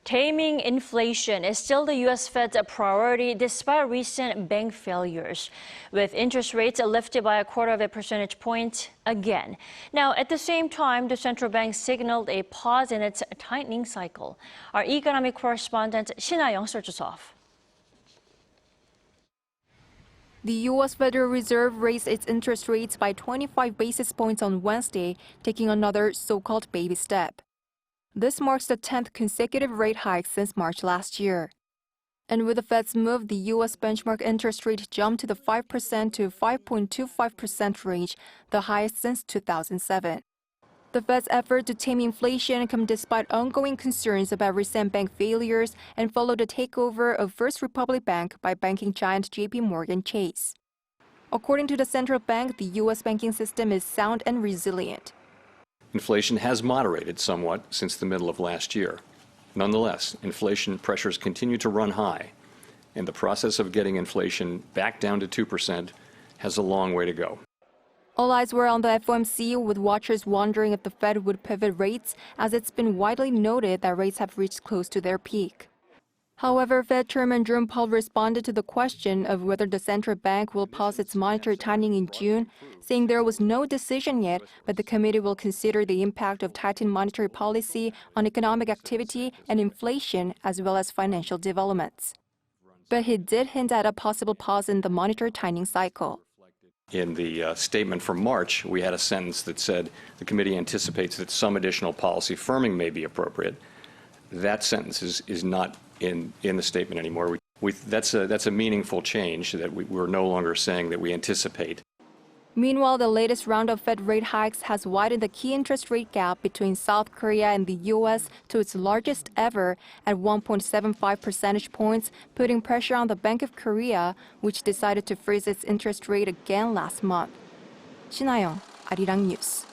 Taming inflation is still the U.S. Fed's priority despite recent bank failures, with interest rates lifted by 1/4 percentage point again. Now, at the same time, the central bank signaled a pause in its tightening cycle. Our economic correspondent Shin Ha-young starts us off. The U.S. Federal Reserve raised its interest rates by 25 basis points on Wednesday, taking another so-called baby step. This marks the 10th consecutive rate hike since March last year. And with the Fed's move, the U.S. benchmark interest rate jumped to the 5% to 5.25% range, the highest since 2007. The Fed's effort to tame inflation come despite ongoing concerns about recent bank failures and followed the takeover of First Republic Bank by banking giant JPMorgan Chase. According to the central bank, the U.S. banking system is sound and resilient. Inflation has moderated somewhat since the middle of last year. Nonetheless, inflation pressures continue to run high, and the process of getting inflation back down to 2% has a long way to go. All eyes were on the FOMC, with watchers wondering if the Fed would pivot rates, as it's been widely noted that rates have reached close to their peak. However, Fed Chairman Jerome Powell responded to the question of whether the central bank will pause its monetary tightening in June, saying there was no decision yet, but the committee will consider the impact of tightened monetary policy on economic activity and inflation, as well as financial developments. But he did hint at a possible pause in the monetary tightening cycle. In the statement from March, we had a sentence that said the committee anticipates that some additional policy firming may be appropriate. That sentence is not in the statement anymore. That's a meaningful change, that we're no longer saying that we anticipate. Meanwhile, the latest round of Fed rate hikes has widened the key interest rate gap between South Korea and the U.S. to its largest ever at 1.75 percentage points, putting pressure on the Bank of Korea, which decided to freeze its interest rate again last month. Shin Ha-young, Arirang News.